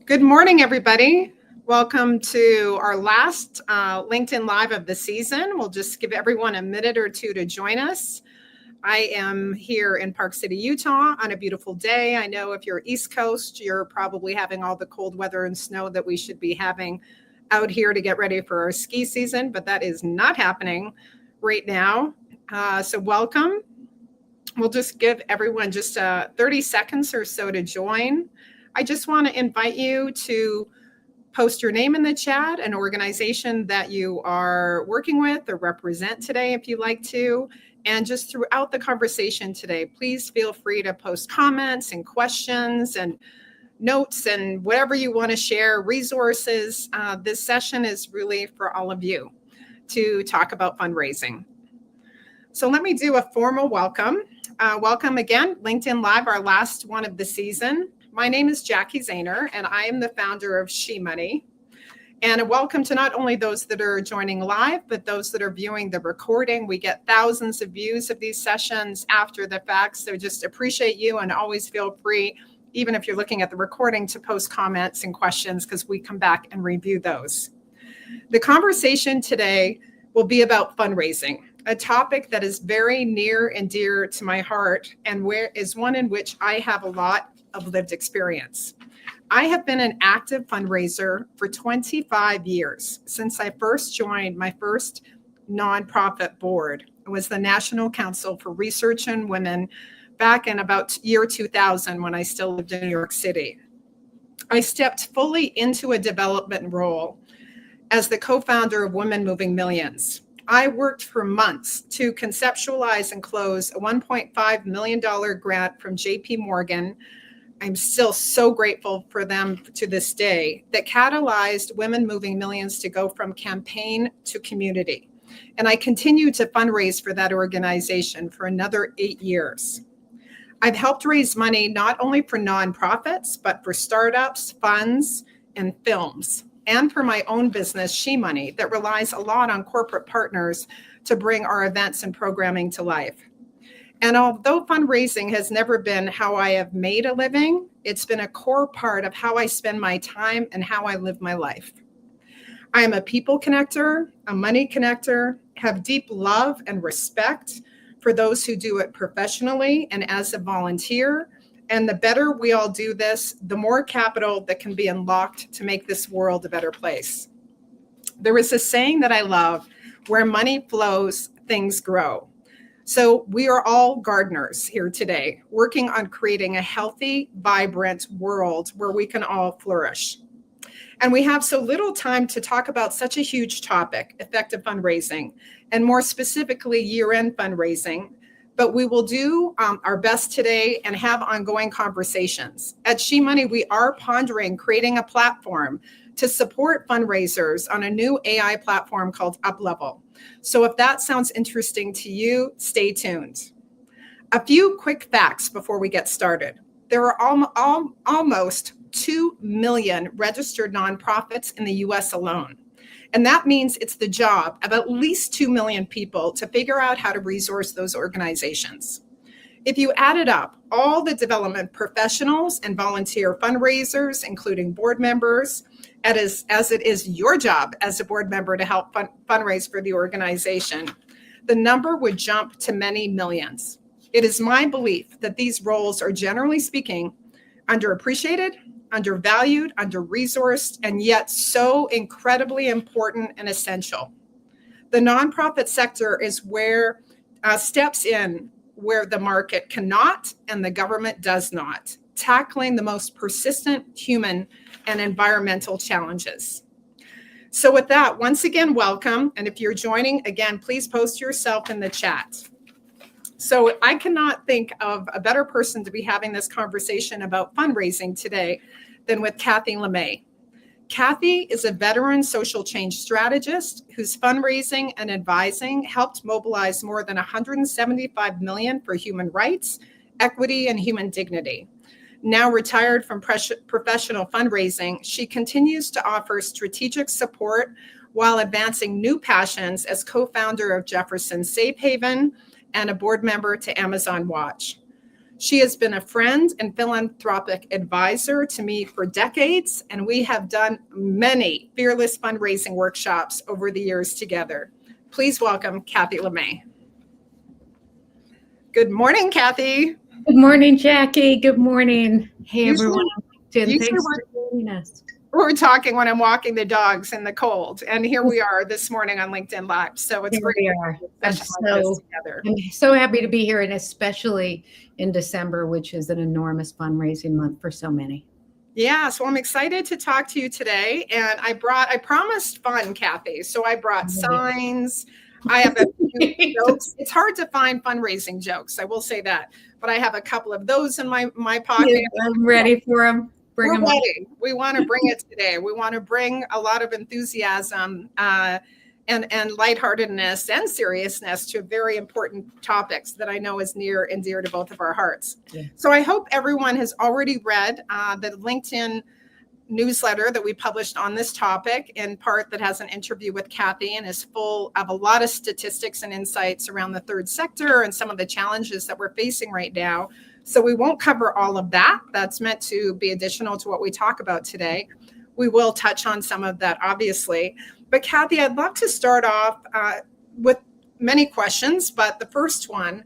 Good morning, everybody. Welcome to our last LinkedIn Live of the season. We'll just give everyone a minute or two to join us. I am here in Park City, Utah on a beautiful day. I know if you're East Coast, you're probably having all the cold weather and snow that we should be having out here to get ready for our ski season, but that is not happening right now. So welcome. We'll just give everyone just 30 seconds or so to join. I just want to invite you to post your name in the chat, an organization that you are working with or represent today if you like to. And just throughout the conversation today, please feel free to post comments and questions and notes and whatever you want to share, resources. This session is really for all of you to talk about fundraising. So let me do a formal welcome. Welcome again, LinkedIn Live, our last one of the season. My name is Jacki and I am the founder of She Money. And a welcome to not only those that are joining live, but those that are viewing the recording. We get thousands of views of these sessions after the fact. So just appreciate you and always feel free, even if you're looking at the recording, to post comments and questions because we come back and review those. The conversation today will be about fundraising, a topic that is very near and dear to my heart and where is one in which I have a lot of lived experience. I have been an active fundraiser for 25 years since I first joined my first nonprofit board. It was the National Council for Research on Women back in about year 2000 when I still lived in New York City. I stepped fully into a development role as the co-founder of Women Moving Millions. I worked for months to conceptualize and close a $1.5 million grant from JP Morgan. I'm still so grateful for them to this day, that catalyzed Women Moving Millions to go from campaign to community. And I continue to fundraise for that organization for another 8 years. I've helped raise money not only for nonprofits, but for startups, funds, and films, and for my own business, She Money, that relies a lot on corporate partners to bring our events and programming to life. And although fundraising has never been how I have made a living, it's been a core part of how I spend my time and how I live my life. I am a people connector, a money connector, have deep love and respect for those who do it professionally and as a volunteer. And the better we all do this, the more capital that can be unlocked to make this world a better place. There is a saying that I love, where money flows, things grow. So we are all gardeners here today, working on creating a healthy, vibrant world where we can all flourish. And we have so little time to talk about such a huge topic, effective fundraising, and more specifically, year-end fundraising. But we will do our best today and have ongoing conversations. At She Money, we are pondering creating a platform to support fundraisers on a new AI platform called UpLevel. So if that sounds interesting to you, stay tuned. A few quick facts before we get started. There are almost 2 million registered nonprofits in the US alone. And that means it's the job of at least 2 million people to figure out how to resource those organizations. If you added up all the development professionals and volunteer fundraisers, including board members, as it is your job as a board member to help fundraise for the organization, the number would jump to many millions. It is my belief that these roles are, generally speaking, underappreciated, undervalued, under-resourced, and yet so incredibly important and essential. The nonprofit sector is where steps in where the market cannot and the government does not, tackling the most persistent human and environmental challenges. So with that, once again, welcome. And if you're joining, again, please post yourself in the chat. So I cannot think of a better person to be having this conversation about fundraising today than with Kathy LeMay. Kathy is a veteran social change strategist whose fundraising and advising helped mobilize more than $175 million for human rights, equity, and human dignity. Now retired from professional fundraising, she continues to offer strategic support while advancing new passions as co-founder of Jefferson Safe Haven and a board member to Amazon Watch. She has been a friend and philanthropic advisor to me for decades, and we have done many fearless fundraising workshops over the years together. Please welcome Kathy LeMay. Good morning, Kathy. Good morning, Jackie. Good morning. Hey, everyone. Thanks for joining us. We're talking when I'm walking the dogs in the cold, and here we are this morning on LinkedIn Live. So it's great. We are. I'm so happy to be here, and especially in December, which is an enormous fundraising month for so many. Yeah, so I'm excited to talk to you today, and I promised fun, Kathy. So I brought signs. I have a few jokes. It's hard to find fundraising jokes, I will say that, but I have a couple of those in my pocket. Yeah, I'm ready for them. We're ready. We want to bring it today. We want to bring a lot of enthusiasm and lightheartedness and seriousness to very important topics that I know is near and dear to both of our hearts. Yeah. So I hope everyone has already read the LinkedIn newsletter that we published on this topic, in part that has an interview with Kathy and is full of a lot of statistics and insights around the third sector and some of the challenges that we're facing right now. So we won't cover all of that. That's meant to be additional to what we talk about today. We will touch on some of that, obviously. But Kathy, I'd love to start off with many questions, but the first one,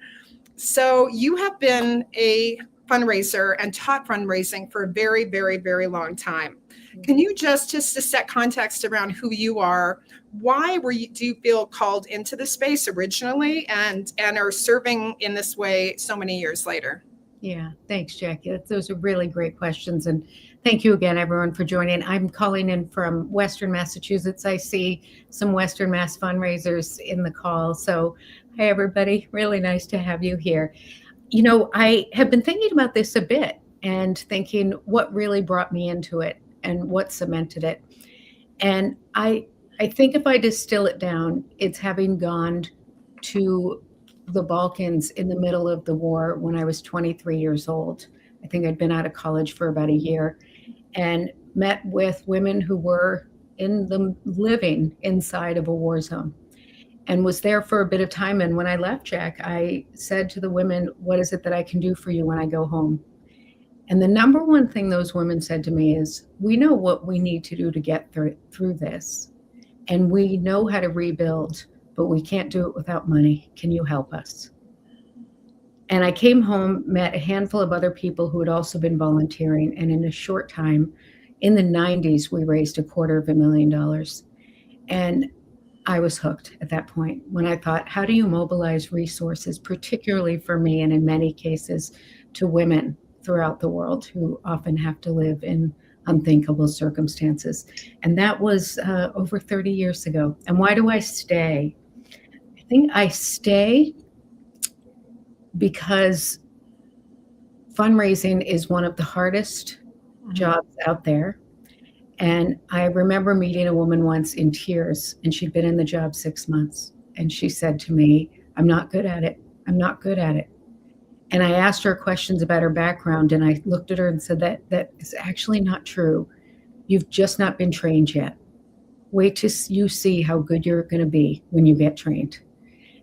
so you have been a fundraiser and taught fundraising for a very, very, very long time. Can you just to set context around who you are, why do you feel called into the space originally and are serving in this way so many years later? Yeah, thanks, Jackie. Those are really great questions. And thank you again, everyone, for joining. I'm calling in from Western Massachusetts. I see some Western Mass fundraisers in the call. So, hi, everybody. Really nice to have you here. You know, I have been thinking about this a bit and thinking what really brought me into it and what cemented it. And I think if I distill it down, it's having gone to the Balkans in the middle of the war when I was 23 years old. I think I'd been out of college for about a year and met with women who were living inside of a war zone and was there for a bit of time. And when I left, Jack, I said to the women, what is it that I can do for you when I go home? And the number one thing those women said to me is, we know what we need to do to get through this. And we know how to rebuild, but we can't do it without money. Can you help us? And I came home, met a handful of other people who had also been volunteering. And in a short time, in the 90s, we raised $250,000. And I was hooked at that point when I thought, how do you mobilize resources, particularly for me, and in many cases to women throughout the world who often have to live in unthinkable circumstances? And that was over 30 years ago. And why do I stay? I think I stay because fundraising is one of the hardest jobs out there. And I remember meeting a woman once in tears, and she'd been in the job 6 months. And she said to me, I'm not good at it. I'm not good at it. And I asked her questions about her background, and I looked at her and said, that is actually not true. You've just not been trained yet. Wait till you see how good you're going to be when you get trained.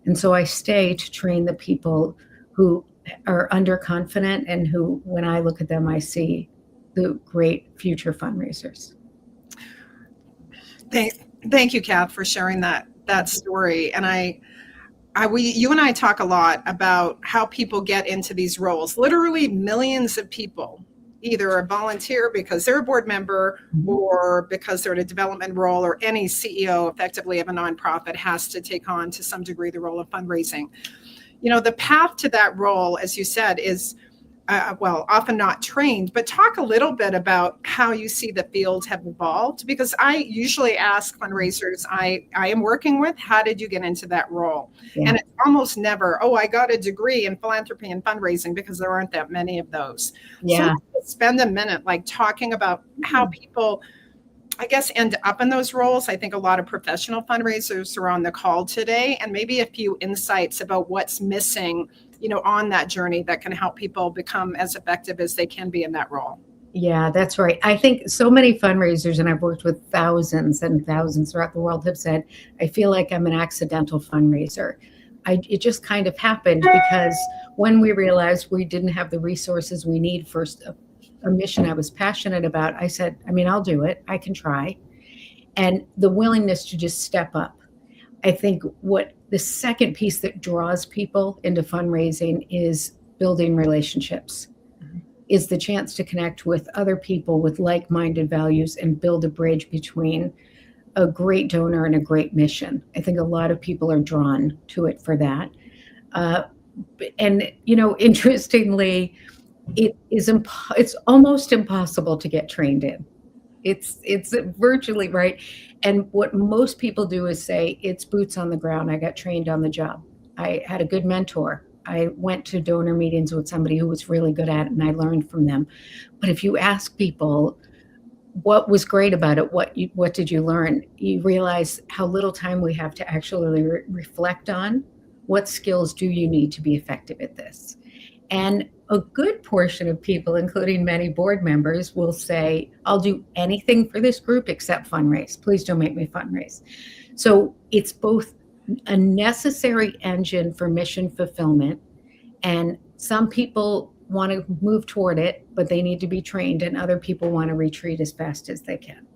And so I stay to train the people who are underconfident and who, when I look at them, I see the great future fundraisers. Thank you, Kath, for sharing that story. And you and I talk a lot about how people get into these roles. Literally millions of people either a volunteer because they're a board member or because they're in a development role, or any CEO effectively of a nonprofit has to take on to some degree the role of fundraising. You know, the path to that role, as you said, is often not trained, but talk a little bit about how you see the field have evolved, because I usually ask fundraisers I am working with, how did you get into that role? Yeah. And it's almost never, I got a degree in philanthropy and fundraising, because there aren't that many of those. Yeah. So spend a minute talking about how people, I guess, end up in those roles. I think a lot of professional fundraisers are on the call today, and maybe a few insights about what's missing, on that journey that can help people become as effective as they can be in that role. Yeah, that's right. I think so many fundraisers, and I've worked with thousands and thousands throughout the world, have said, I feel like I'm an accidental fundraiser. it just kind of happened because when we realized we didn't have the resources we need for a mission I was passionate about, I said, I mean, I'll do it. I can try. And the willingness to just step up. I think what the second piece that draws people into fundraising is building relationships, is the chance to connect with other people with like-minded values and build a bridge between a great donor and a great mission. I think a lot of people are drawn to it for that. And, you know, interestingly, it's almost impossible to get trained in. It's virtually right. And what most people do is say, it's boots on the ground. I got trained on the job. I had a good mentor. I went to donor meetings with somebody who was really good at it, and I learned from them. But if you ask people what was great about it, what did you learn, you realize how little time we have to actually reflect on what skills do you need to be effective at this. And a good portion of people, including many board members, will say, I'll do anything for this group except fundraise. Please don't make me fundraise. So it's both a necessary engine for mission fulfillment, and some people want to move toward it, but they need to be trained, and other people want to retreat as fast as they can.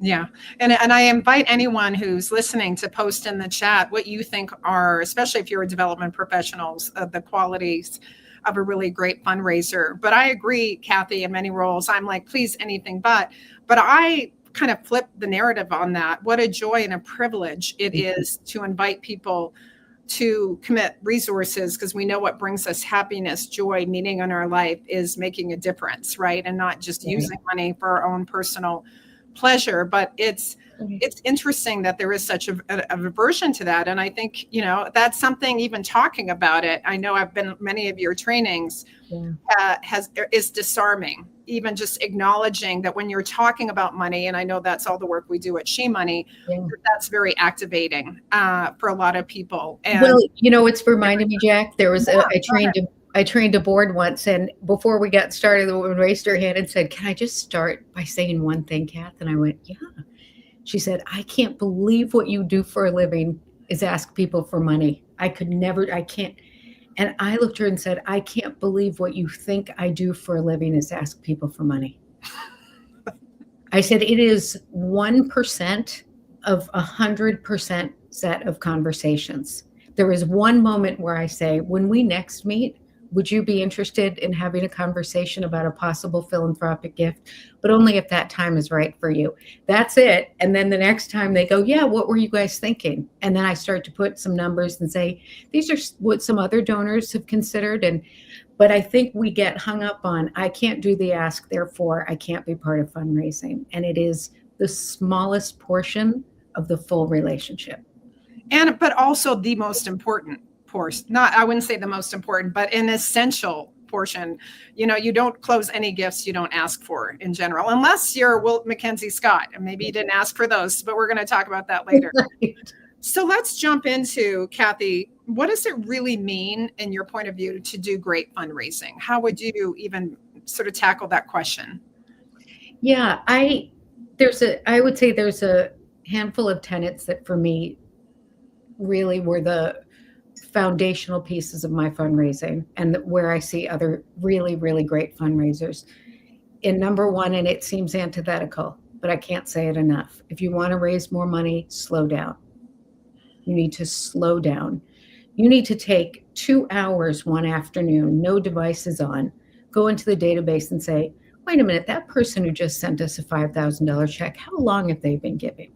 Yeah. And I invite anyone who's listening to post in the chat what you think are, especially if you're a development professionals, the qualities of a really great fundraiser. But I agree, Kathy, in many roles, I'm like, please, anything but I kind of flip the narrative on that. What a joy and a privilege it is to invite people to commit resources, because we know what brings us happiness, joy, meaning in our life is making a difference, right? And not just using money for our own personal pleasure. But it's interesting that there is such a aversion to that. And I think, you know, that's something, even talking about it, I know I've been many of your trainings, is disarming. Even just acknowledging that when you're talking about money, and I know that's all the work we do at She Money, that's very activating for a lot of people. And well, you know, it's reminded me, Jack, there was I trained a board once, and before we got started, the woman raised her hand and said, can I just start by saying one thing, Kath? And I went, yeah. She said, I can't believe what you do for a living is ask people for money. I can't. And I looked at her and said, I can't believe what you think I do for a living is ask people for money. I said, it is 1% of 100% set of conversations. There is one moment where I say, when we next meet, would you be interested in having a conversation about a possible philanthropic gift, but only if that time is right for you? That's it. And then the next time they go, yeah, what were you guys thinking? And then I start to put some numbers and say, these are what some other donors have considered. But I think we get hung up on, I can't do the ask, therefore I can't be part of fundraising. And it is the smallest portion of the full relationship. But also the most important portion. I wouldn't say the most important, but an essential portion. You know, you don't close any gifts you don't ask for in general, unless you're Wilt Mackenzie Scott, and maybe you didn't ask for those, but we're going to talk about that later. So let's jump into, Kathy, what does it really mean in your point of view to do great fundraising? How would you even sort of tackle that question? Yeah, I would say there's a handful of tenets that for me really were the foundational pieces of my fundraising, and where I see other really, really great fundraisers. And number one, and it seems antithetical, but I can't say it enough. If you want to raise more money, slow down. You need to slow down. You need to take 2 hours one afternoon, no devices on, go into the database and say, wait a minute, that person who just sent us a $5,000 check, how long have they been giving?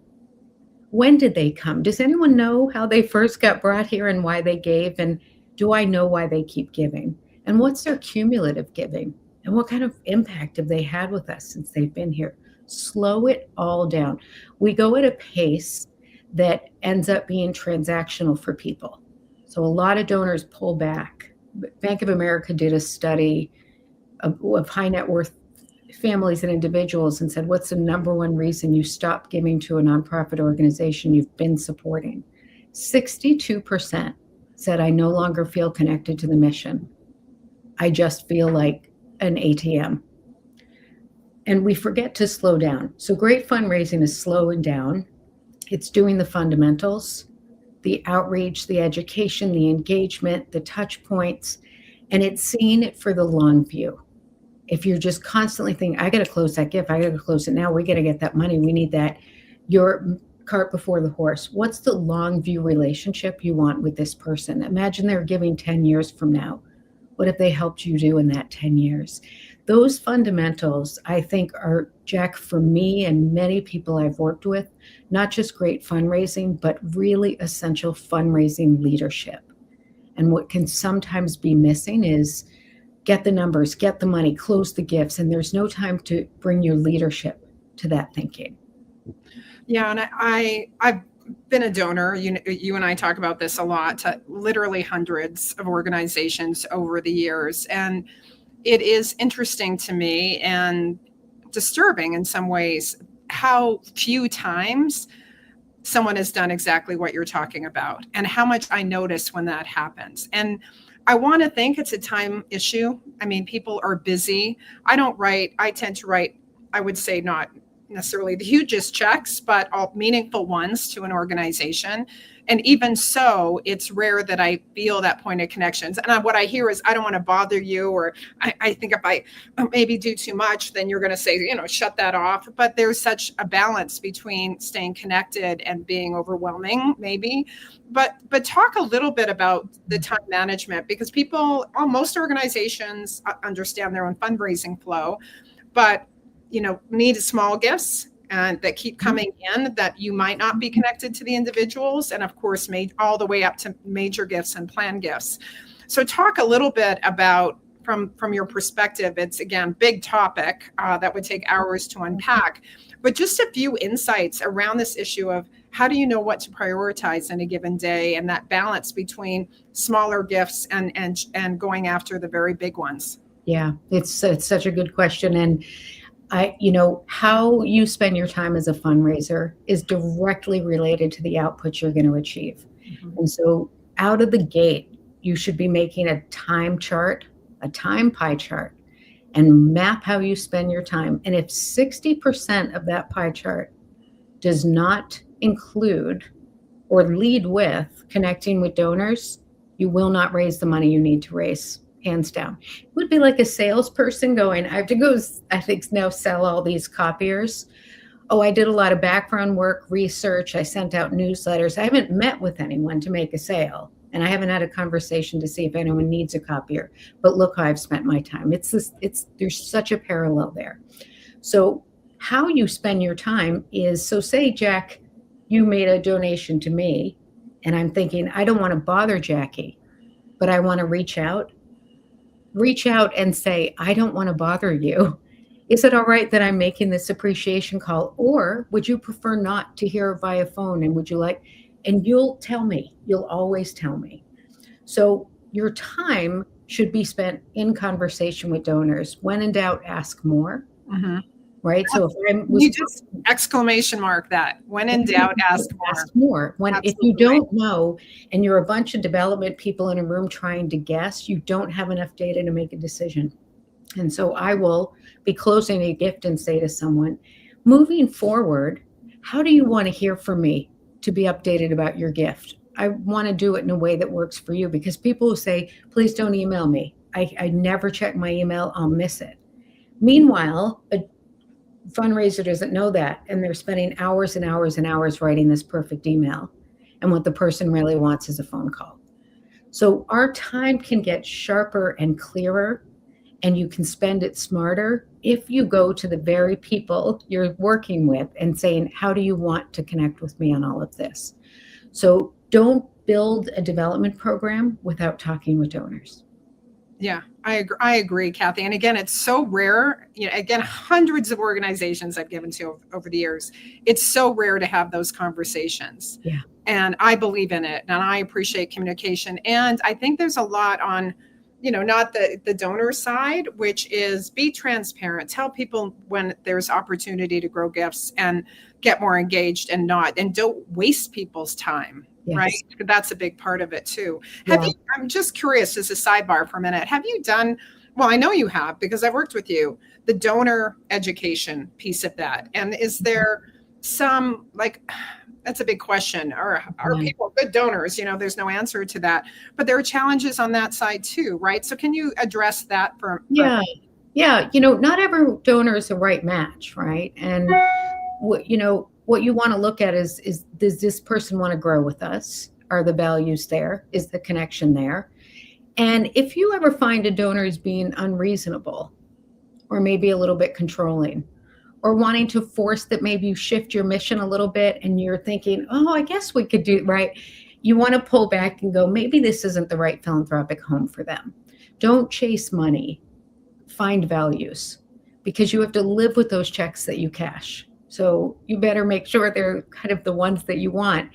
When did they come? Does anyone know how they first got brought here and why they gave? And do I know why they keep giving? And what's their cumulative giving? And what kind of impact have they had with us since they've been here? Slow it all down. We go at a pace that ends up being transactional for people. So a lot of donors pull back. Bank of America did a study of high net worth families and individuals and said, what's the number one reason you stop giving to a nonprofit organization you've been supporting? 62% said, I no longer feel connected to the mission. I just feel like an ATM. And we forget to slow down. So great fundraising is slowing down. It's doing the fundamentals. the outreach, the education, the engagement, the touch points, and it's seeing it for the long view. If you're just constantly thinking, I got to close that gift, I got to close it now, we got to get that money, we need that, your cart before the horse. What's the long view relationship you want with this person? Imagine they're giving 10 years from now. What have they helped you do in that 10 years? Those fundamentals, I think, are, Jack, for me and many people I've worked with, not just great fundraising, but really essential fundraising leadership. And what can sometimes be missing is get the numbers, get the money, close the gifts, and there's no time to bring your leadership to that thinking. Yeah, and I've been a donor. You and I talk about this a lot, to literally hundreds of organizations over the years. And it is interesting to me and disturbing in some ways how few times someone has done exactly what you're talking about, and how much I notice when that happens. And I want to think it's a time issue. I mean, people are busy. I tend to write, I would say, not necessarily the hugest checks, but all meaningful ones to an organization. And even so, it's rare that I feel that point of connections. And what I hear is, I don't want to bother you, or I think if I maybe do too much, then you're going to say, shut that off. But there's such a balance between staying connected and being overwhelming, maybe. But talk a little bit about the time management, because most organizations understand their own fundraising flow, but need small gifts and that keep coming in, that you might not be connected to the individuals, and of course made all the way up to major gifts and planned gifts. So talk a little bit about, from your perspective, it's again big topic that would take hours to unpack, but just a few insights around this issue of how do you know what to prioritize in a given day, and that balance between smaller gifts and going after the very big ones. Yeah, it's such a good question. And how you spend your time as a fundraiser is directly related to the output you're going to achieve. Mm-hmm. And so out of the gate, you should be making a time chart, a time pie chart, and map how you spend your time. And if 60% of that pie chart does not include or lead with connecting with donors, you will not raise the money you need to raise. Hands down. It would be like a salesperson going, I have to go, I think now sell all these copiers. Oh, I did a lot of background work, research. I sent out newsletters. I haven't met with anyone to make a sale. And I haven't had a conversation to see if anyone needs a copier. But look how I've spent my time. There's such a parallel there. So how you spend your time is, so say, Jack, you made a donation to me, and I'm thinking, I don't want to bother Jackie, but I want to reach out and say, I don't want to bother you. Is it all right that I'm making this appreciation call? Or would you prefer not to hear via phone? And would you like, and you'll tell me, you'll always tell me. So your time should be spent in conversation with donors. When in doubt, ask more. Mm-hmm. Right. So you just exclamation mark that. When in doubt, ask more. If you don't know, and you're a bunch of development people in a room trying to guess, you don't have enough data to make a decision. And so I will be closing a gift and say to someone, moving forward, how do you want to hear from me to be updated about your gift? I want to do it in a way that works for you, because people who say, please don't email me. I never check my email. I'll miss it. Meanwhile, a fundraiser doesn't know that, and they're spending hours and hours and hours writing this perfect email, and what the person really wants is a phone call. So our time can get sharper and clearer, and you can spend it smarter if you go to the very people you're working with and saying, how do you want to connect with me on all of this? So don't build a development program without talking with donors. Yeah, I agree, Kathy. And again, it's so rare. Again, hundreds of organizations I've given to over the years. It's so rare to have those conversations. Yeah. And I believe in it, and I appreciate communication. And I think there's a lot on, not the donor side, which is be transparent. Tell people when there's opportunity to grow gifts and get more engaged, and don't waste people's time. Yes. Right. That's a big part of it too. I'm just curious, as a sidebar for a minute, have you done, well, I know you have, because I've worked with you, the donor education piece of that. And is there some like, that's a big question. Are people good donors? There's no answer to that, but there are challenges on that side too, right? So can you address that for Yeah. Not every donor is a right match, right? And what you want to look at is does this person want to grow with us? Are the values there? Is the connection there? And if you ever find a donor is being unreasonable or maybe a little bit controlling or wanting to force that maybe you shift your mission a little bit and you're thinking, oh, I guess we could do right. You want to pull back and go, maybe this isn't the right philanthropic home for them. Don't chase money, find values, because you have to live with those checks that you cash. So you better make sure they're kind of the ones that you want.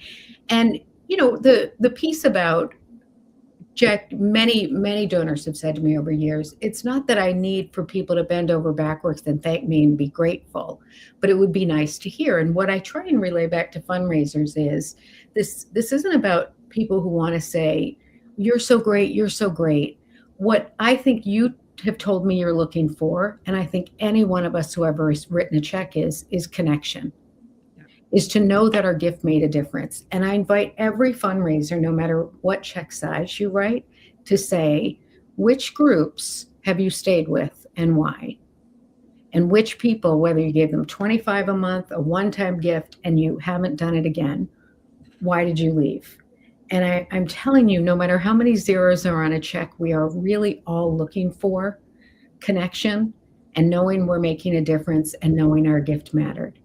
And, the piece about Jack, many donors have said to me over years, it's not that I need for people to bend over backwards and thank me and be grateful, but it would be nice to hear. And what I try and relay back to fundraisers is this isn't about people who want to say, you're so great, you're so great. What I think you have told me you're looking for, and I think any one of us who ever has written a check is connection. Is to know that our gift made a difference. And I invite every fundraiser, no matter what check size you write, to say, which groups have you stayed with and why? And which people, whether you gave them $25 a month, a one-time gift, and you haven't done it again, why did you leave? And I'm telling you, no matter how many zeros are on a check, we are really all looking for connection and knowing we're making a difference and knowing our gift mattered.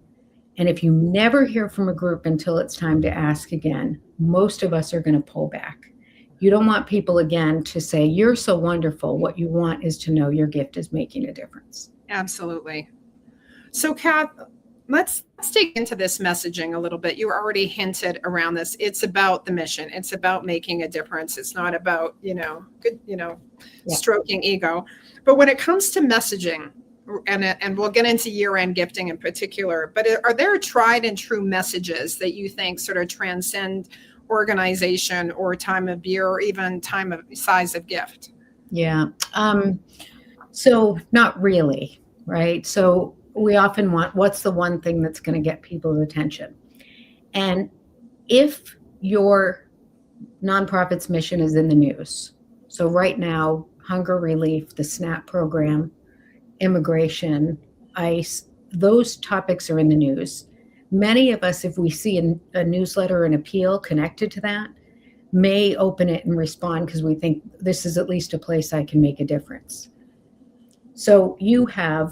And if you never hear from a group until it's time to ask again, most of us are going to pull back. You don't want people again to say, you're so wonderful. What you want is to know your gift is making a difference. Absolutely. So Kath, let's dig into this messaging a little bit. You already hinted around this. It's about the mission. It's about making a difference. It's not about, stroking ego. But when it comes to messaging, and we'll get into year-end gifting in particular, but are there tried and true messages that you think sort of transcend organization or time of year or even time of size of gift? Yeah. So not really, right? So we often want, what's the one thing that's going to get people's attention? And if your nonprofit's mission is in the news, so right now, hunger relief, the SNAP program, immigration, ICE, those topics are in the news. Many of us, if we see a newsletter or an appeal connected to that, may open it and respond because we think this is at least a place I can make a difference. So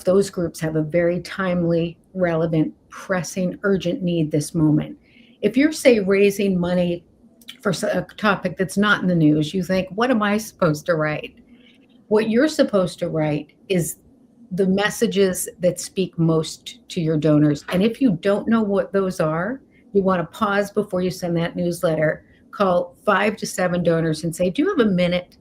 those groups have a very timely, relevant, pressing, urgent need this moment. If you're, say, raising money for a topic that's not in the news, you think, what am I supposed to write? What you're supposed to write is the messages that speak most to your donors. And if you don't know what those are, you want to pause before you send that newsletter, call 5 to 7 donors and say, do you have a minute?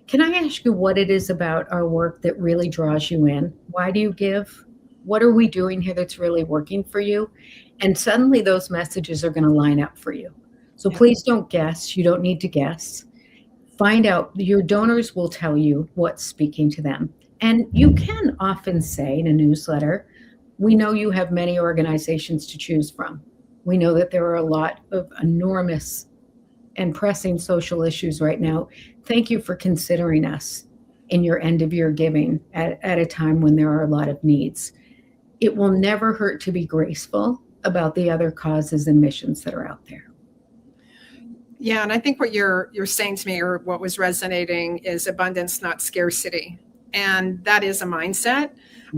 Can I ask you what it is about our work that really draws you in? Why do you give? What are we doing here that's really working for you? And suddenly those messages are going to line up for you. So please don't guess. You don't need to guess. Find out. Your donors will tell you what's speaking to them. And you can often say in a newsletter, we know you have many organizations to choose from. We know that there are a lot of enormous and pressing social issues right now. Thank you for considering us in your end of year giving at a time when there are a lot of needs. It will never hurt to be graceful about the other causes and missions that are out there. Yeah, and I think what you're saying to me, or what was resonating, is abundance, not scarcity. And that is a mindset.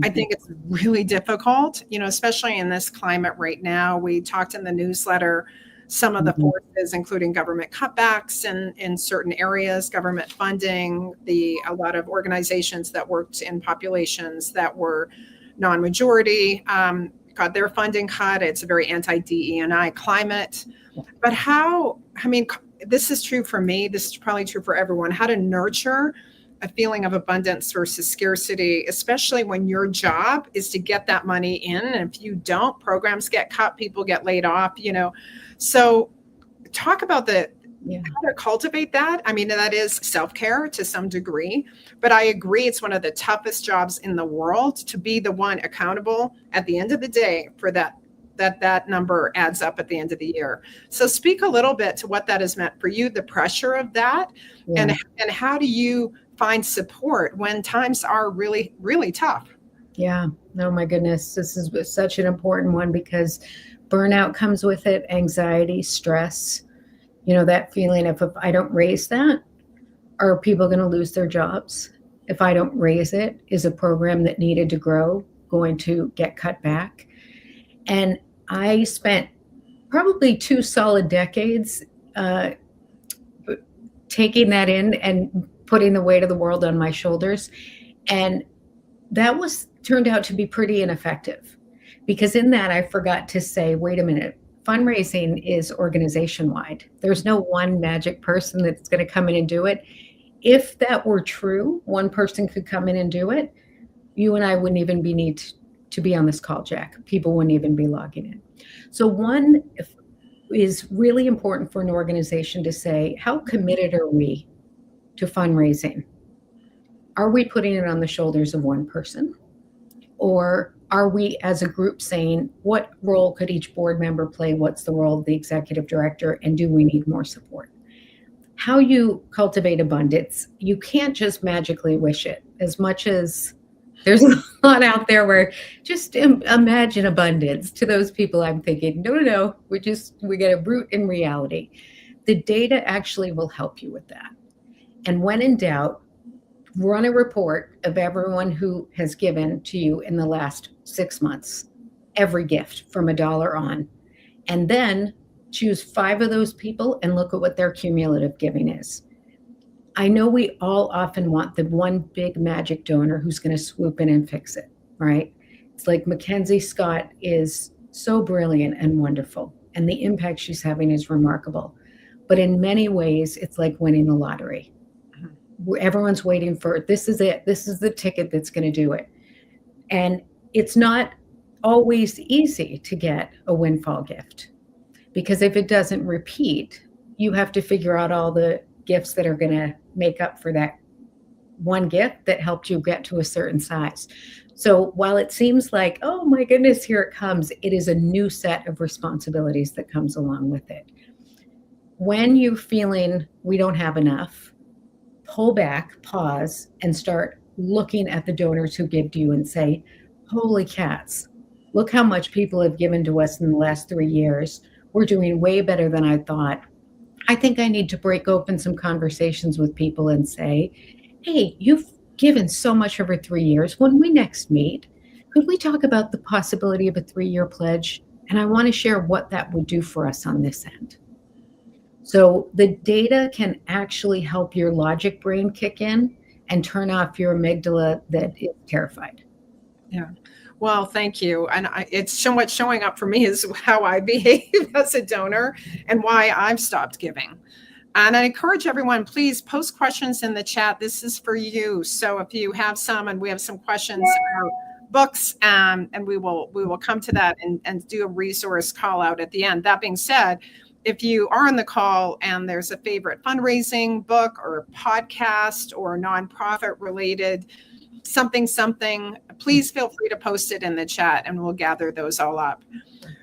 I think it's really difficult, especially in this climate right now. We talked in the newsletter, some of the forces, including government cutbacks in certain areas, government funding, a lot of organizations that worked in populations that were non-majority, got their funding cut. It's a very anti-DE&I climate. But this is true for me. This is probably true for everyone. How to nurture a feeling of abundance versus scarcity, especially when your job is to get that money in. And if you don't, programs get cut, people get laid off, So talk about how to cultivate that. That is self-care to some degree, but I agree it's one of the toughest jobs in the world to be the one accountable at the end of the day for that that number adds up at the end of the year. So speak a little bit to what that has meant for you, the pressure of that, Yeah. and how do you find support when times are really, really tough? Yeah. Oh my goodness. This is such an important one because burnout comes with it, anxiety, stress, that feeling of, if I don't raise that, are people going to lose their jobs? If I don't raise it, is a program that needed to grow going to get cut back? And I spent probably 2 solid decades taking that in and putting the weight of the world on my shoulders. And that turned out to be pretty ineffective, because in that I forgot to say, wait a minute, fundraising is organization wide. There's no one magic person that's going to come in and do it. If that were true, one person could come in and do it, you and I wouldn't even need to be on this call, Jack. People wouldn't even be logging in. So one is really important for an organization to say, how committed are we to fundraising? Are we putting it on the shoulders of one person? Or are we as a group saying, what role could each board member play? What's the role of the executive director? And do we need more support? How you cultivate abundance, you can't just magically wish it. As much as there's a lot out there where just imagine abundance. To those people, I'm thinking, no, we get a root in reality. The data actually will help you with that. And when in doubt, run a report of everyone who has given to you in the last 6 months, every gift from $1 on, and then choose 5 of those people and look at what their cumulative giving is. I know we all often want the one big magic donor who's going to swoop in and fix it, right? It's like Mackenzie Scott is so brilliant and wonderful, and the impact she's having is remarkable. But in many ways, it's like winning the lottery. Everyone's waiting for, this is it. This is the ticket that's going to do it. And it's not always easy to get a windfall gift, because if it doesn't repeat, you have to figure out all the gifts that are going to make up for that one gift that helped you get to a certain size. So while it seems like, oh my goodness, here it comes, it is a new set of responsibilities that comes along with it. When you're feeling we don't have enough, pull back, pause, and start looking at the donors who give to you and say, holy cats, look how much people have given to us in the last 3 years. We're doing way better than I thought. I think I need to break open some conversations with people and say, hey, you've given so much over 3 years. When we next meet, could we talk about the possibility of a 3-year pledge? And I want to share what that would do for us on this end. So the data can actually help your logic brain kick in and turn off your amygdala that is terrified. Yeah. Well, thank you. And it's so much showing up for me is how I behave as a donor and why I've stopped giving. And I encourage everyone, please post questions in the chat. This is for you. So if you have some, and we have some questions or books, and we will come to that and do a resource call out at the end. That being said, if you are on the call and there's a favorite fundraising book or podcast or nonprofit related something, please feel free to post it in the chat and we'll gather those all up.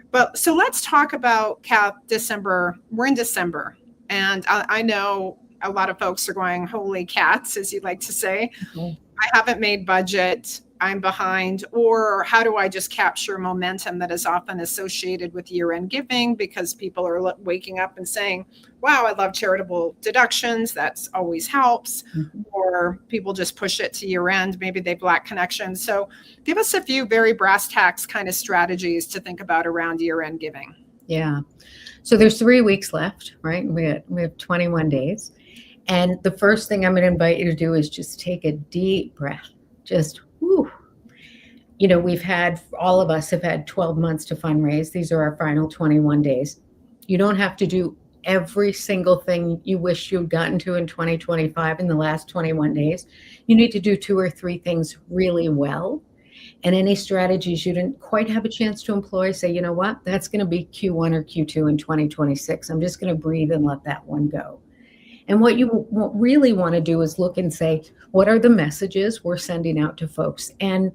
But so let's talk about December. We're in December, and I know a lot of folks are going, holy cats, as you like to say. Mm-hmm. I haven't made budget. I'm behind, or how do I just capture momentum that is often associated with year-end giving, because people are waking up and saying, wow, I love charitable deductions. That's always helps. Mm-hmm. Or people just push it to year-end. Maybe they've lacked connections. So give us a few very brass tacks kind of strategies to think about around year-end giving. Yeah. So there's 3 weeks left, right? We have 21 days. And the first thing I'm going to invite you to do is just take a deep breath. Just whew. All of us have had 12 months to fundraise. These are our final 21 days. You don't have to do every single thing you wish you'd gotten to in 2025 in the last 21 days. You need to do 2 or 3 things really well. And any strategies you didn't quite have a chance to employ, say, you know what, that's going to be Q1 or Q2 in 2026. I'm just going to breathe and let that one go. And what you really want to do is look and say, what are the messages we're sending out to folks? And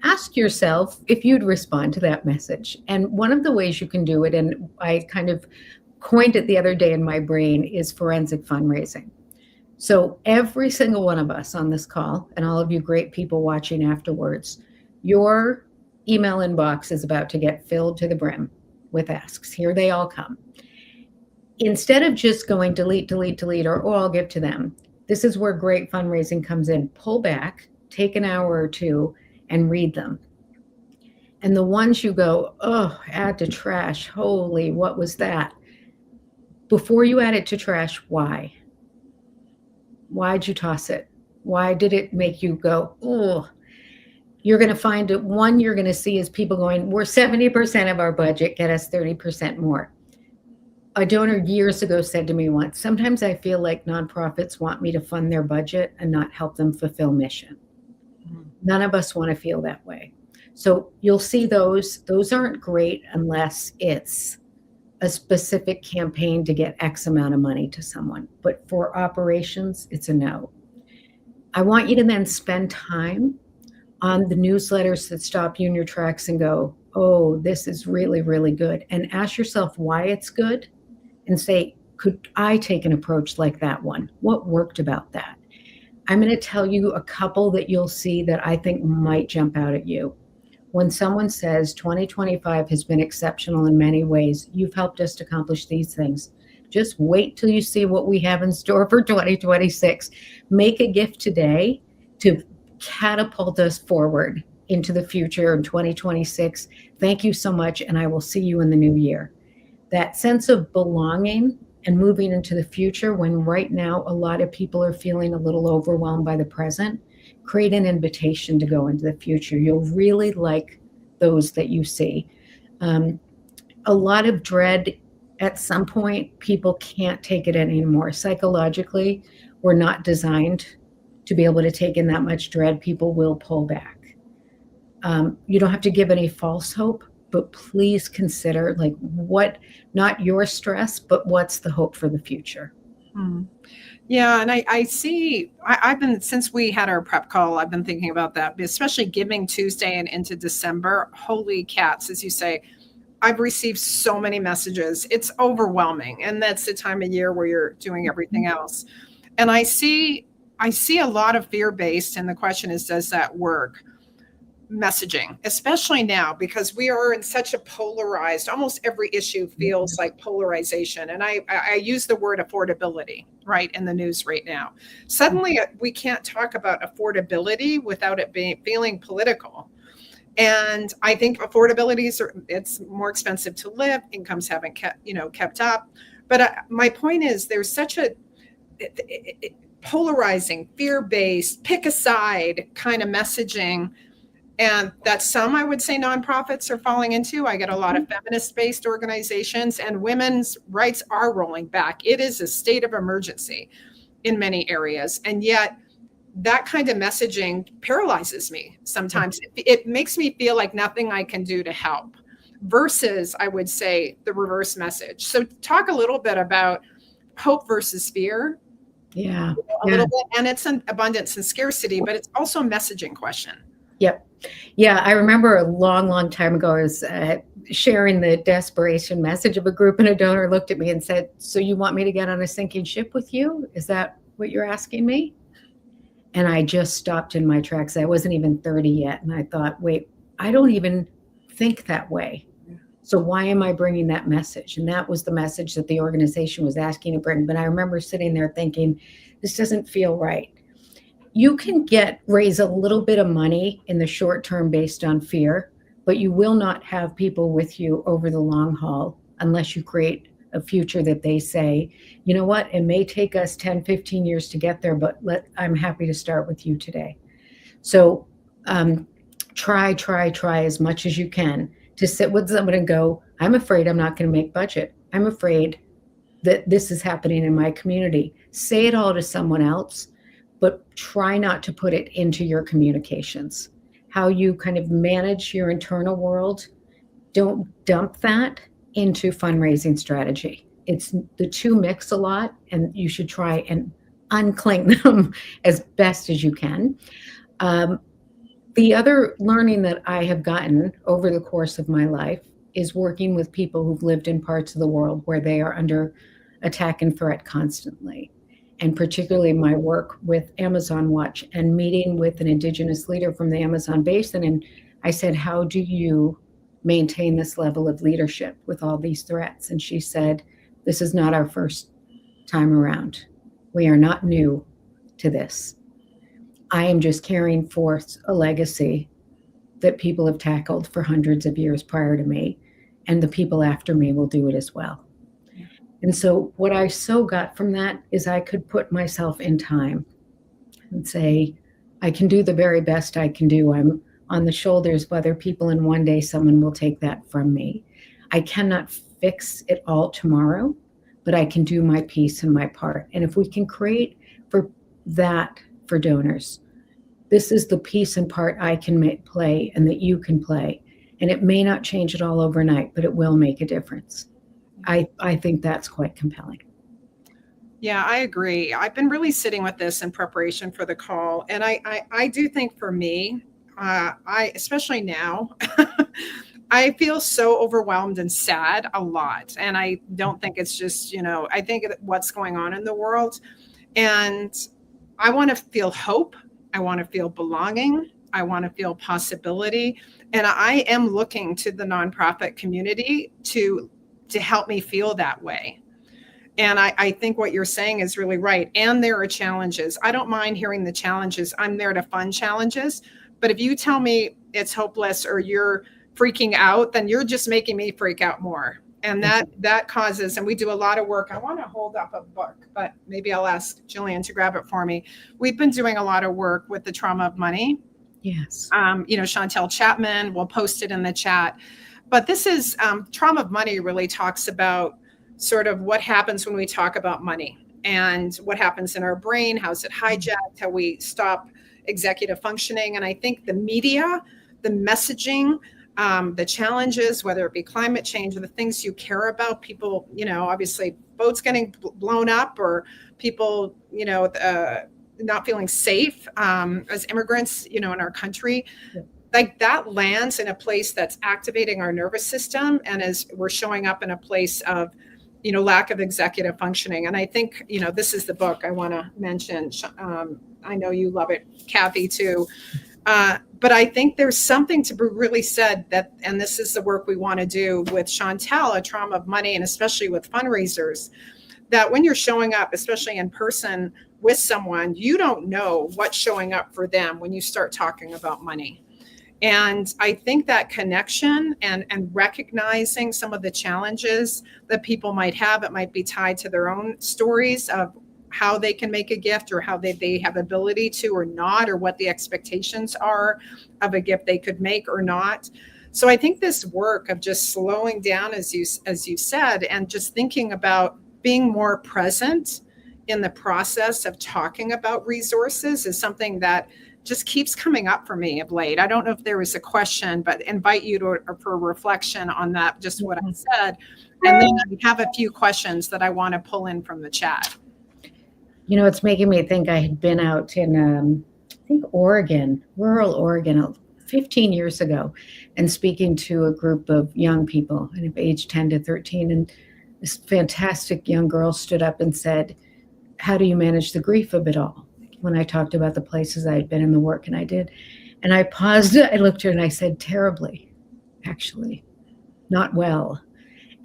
ask yourself if you'd respond to that message. And one of the ways you can do it, and I kind of coined it the other day in my brain, is forensic fundraising. So every single one of us on this call, and all of you great people watching afterwards, your email inbox is about to get filled to the brim with asks. Here they all come. Instead of just going delete, delete, delete, or oh, I'll give to them, this is where great fundraising comes in. Pull back, take an hour or two, and read them. And the ones you go, oh, add to trash, holy, what was that? Before you add it to trash, why? Why'd you toss it? Why did it make you go, oh? You're going to find it. One you're going to see is people going, we're 70% of our budget, get us 30% more. A donor years ago said to me once, sometimes I feel like nonprofits want me to fund their budget and not help them fulfill mission. None of us want to feel that way. So you'll see those aren't great unless it's a specific campaign to get X amount of money to someone. But for operations, it's a no. I want you to then spend time on the newsletters that stop you in your tracks and go, oh, this is really, really good. And ask yourself why it's good and say, could I take an approach like that one? What worked about that? I'm going to tell you a couple that you'll see that I think might jump out at you. When someone says 2025 has been exceptional in many ways, you've helped us to accomplish these things. Just wait till you see what we have in store for 2026. Make a gift today to catapult us forward into the future in 2026. Thank you so much, and I will see you in the new year. That sense of belonging and moving into the future, when right now a lot of people are feeling a little overwhelmed by the present, create an invitation to go into the future. You'll really like those that you see. A lot of dread, at some point, people can't take it anymore. Psychologically, we're not designed to be able to take in that much dread. People will pull back. You don't have to give any false hope, but please consider like what, not your stress, but what's the hope for the future. Yeah, and I see, I've been, since we had our prep call, I've been thinking about that, especially Giving Tuesday and into December. Holy cats, as you say, I've received so many messages. It's overwhelming. And that's the time of year where you're doing everything else. And I see a lot of fear-based, and the question is, does that work? Messaging, especially now, because we are in such a polarized, almost every issue feels like polarization. And I use the word affordability, right, in the news right now. Suddenly we can't talk about affordability without it feeling political. And I think affordability it's more expensive to live. Incomes haven't kept up. But my point is, there's such a polarizing, fear-based, pick a side kind of messaging. And that some, I would say, nonprofits are falling into. I get a lot of feminist-based organizations, and women's rights are rolling back. It is a state of emergency in many areas. And yet that kind of messaging paralyzes me sometimes. It makes me feel like nothing I can do to help, versus, I would say, the reverse message. So talk a little bit about hope versus fear. Yeah. A little bit. And it's an abundance and scarcity, but it's also a messaging question. Yep. Yeah, I remember a long, long time ago, I was sharing the desperation message of a group, and a donor looked at me and said, so you want me to get on a sinking ship with you? Is that what you're asking me? And I just stopped in my tracks. I wasn't even 30 yet. And I thought, wait, I don't even think that way. So why am I bringing that message? And that was the message that the organization was asking to bring. But I remember sitting there thinking, this doesn't feel right. You can raise a little bit of money in the short term based on fear, but you will not have people with you over the long haul unless you create a future that they say, you know what, it may take us 10, 15 years to get there, but I'm happy to start with you today. So try as much as you can to sit with someone and go, I'm afraid I'm not going to make budget. I'm afraid that this is happening in my community. Say it all to someone else, but try not to put it into your communications. How you kind of manage your internal world, don't dump that into fundraising strategy. It's the two mix a lot, and you should try and uncling them as best as you can. The other learning that I have gotten over the course of my life is working with people who've lived in parts of the world where they are under attack and threat constantly. And particularly my work with Amazon Watch and meeting with an indigenous leader from the Amazon basin. And I said, how do you maintain this level of leadership with all these threats? And she said, this is not our first time around. We are not new to this. I am just carrying forth a legacy that people have tackled for hundreds of years prior to me, and the people after me will do it as well. And so what I so got from that is I could put myself in time and say, I can do the very best I can do. I'm on the shoulders of other people, and one day someone will take that from me. I cannot fix it all tomorrow, but I can do my piece and my part. And if we can create for that for donors, this is the piece and part I can play and that you can play. And it may not change it all overnight, but it will make a difference. I think that's quite compelling. Yeah, I agree. I've been really sitting with this in preparation for the call. And I do think for me, especially now, I feel so overwhelmed and sad a lot. And I don't think it's just, I think what's going on in the world. And I want to feel hope. I want to feel belonging. I want to feel possibility. And I am looking to the nonprofit community to help me feel that way. And I think what you're saying is really right. And there are challenges. I don't mind hearing the challenges. I'm there to fund challenges. But if you tell me it's hopeless or you're freaking out, then you're just making me freak out more. And that causes, and we do a lot of work. I want to hold up a book, but maybe I'll ask Jillian to grab it for me. We've been doing a lot of work with the trauma of money. Yes. Chantel Chapman will post it in the chat. But this is trauma of money really talks about sort of what happens when we talk about money and what happens in our brain, how's it hijacked, how we stop executive functioning. And I think the media, the messaging, the challenges, whether it be climate change or the things you care about, people, obviously boats getting blown up or people, not feeling safe as immigrants, in our country. Yeah. Like that lands in a place that's activating our nervous system. And as we're showing up in a place of, lack of executive functioning. And I think, this is the book I want to mention. I know you love it, Kathy, too. But I think there's something to be really said that, and this is the work we want to do with Chantel, a trauma of money, and especially with fundraisers, that when you're showing up, especially in person with someone, you don't know what's showing up for them when you start talking about money. And I think that connection and recognizing some of the challenges that people might have, it might be tied to their own stories of how they can make a gift or how they have ability to or not, or what the expectations are of a gift they could make or not. So I think this work of just slowing down, as you said, and just thinking about being more present in the process of talking about resources is something that just keeps coming up for me of late. I don't know if there was a question, but invite you for reflection on that, just what I said. And then I have a few questions that I want to pull in from the chat. It's making me think I had been out in, I think, Oregon, rural Oregon, 15 years ago, and speaking to a group of young people, and age 10 to 13. And this fantastic young girl stood up and said, how do you manage the grief of it all? When I talked about the places I had been in the work, and I did. And I paused, I looked at her and I said, terribly, actually, not well.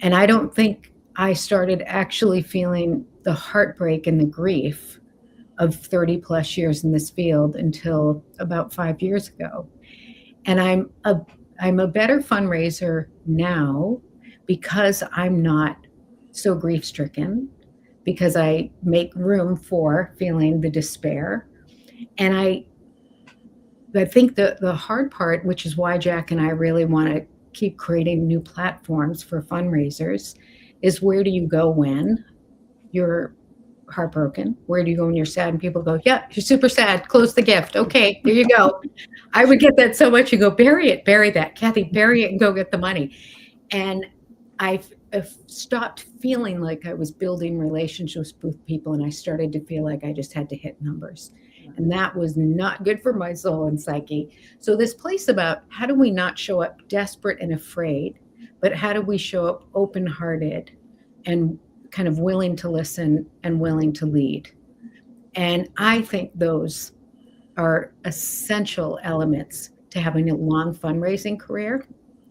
And I don't think I started actually feeling the heartbreak and the grief of 30 plus years in this field until about 5 years ago. And I'm a better fundraiser now because I'm not so grief stricken, because I make room for feeling the despair. And I think the hard part, which is why Jack and I really want to keep creating new platforms for fundraisers, is where do you go when you're heartbroken? Where do you go when you're sad? And people go, yeah, you're super sad, close the gift. Okay, there you go. I would get that so much. You go, bury that. Kathy, bury it and go get the money. And I've stopped feeling like I was building relationships with people, and I started to feel like I just had to hit numbers. And that was not good for my soul and psyche. So this place about how do we not show up desperate and afraid, but how do we show up open-hearted and kind of willing to listen and willing to lead? And I think those are essential elements to having a long fundraising career.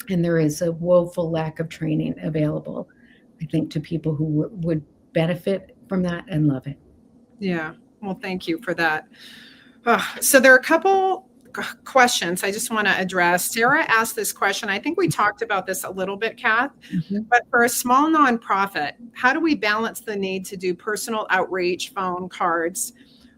And there is a woeful lack of training available, I think, to people who would benefit from that and love it. Yeah. Well, thank you for that. So there are a couple questions I just want to address. Sarah asked this question. I think we talked about this a little bit, Kath, but for a small nonprofit, how do we balance the need to do personal outreach, phone cards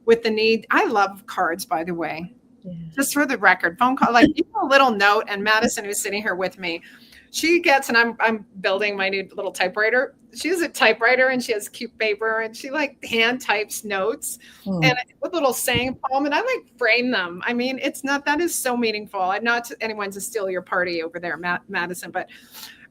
with the need? I love cards, by the way. Yeah. Just for the record, phone call, like a little note. And Madison, who's sitting here with me, she gets, and I'm building my new little typewriter. She has a typewriter and she has cute paper and she like hand types notes and with little saying poem, and I like frame them. I mean, that is so meaningful. I'm not anyone to steal your party over there, Madison, but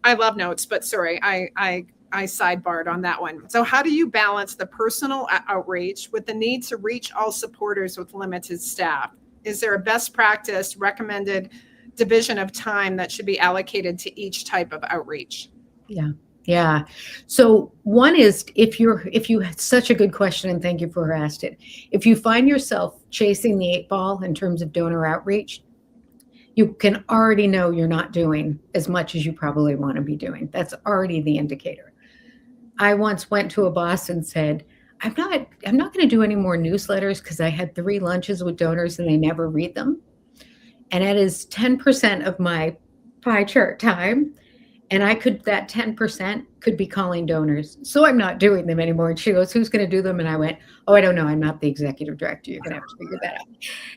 I love notes. But sorry, I sidebarred on that one. So how do you balance the personal outreach with the need to reach all supporters with limited staff? Is there a best practice recommended division of time that should be allocated to each type of outreach? Yeah. So one is, if you had such a good question, and thank you for asked it. If you find yourself chasing the 8 ball in terms of donor outreach, you can already know you're not doing as much as you probably want to be doing. That's already the indicator. I once went to a boss and said, I'm not going to do any more newsletters because I had 3 lunches with donors and they never read them. And that is 10% of my pie chart time. And that 10% could be calling donors. So I'm not doing them anymore. And she goes, who's going to do them? And I went, oh, I don't know. I'm not the executive director. You're going to have to figure that out.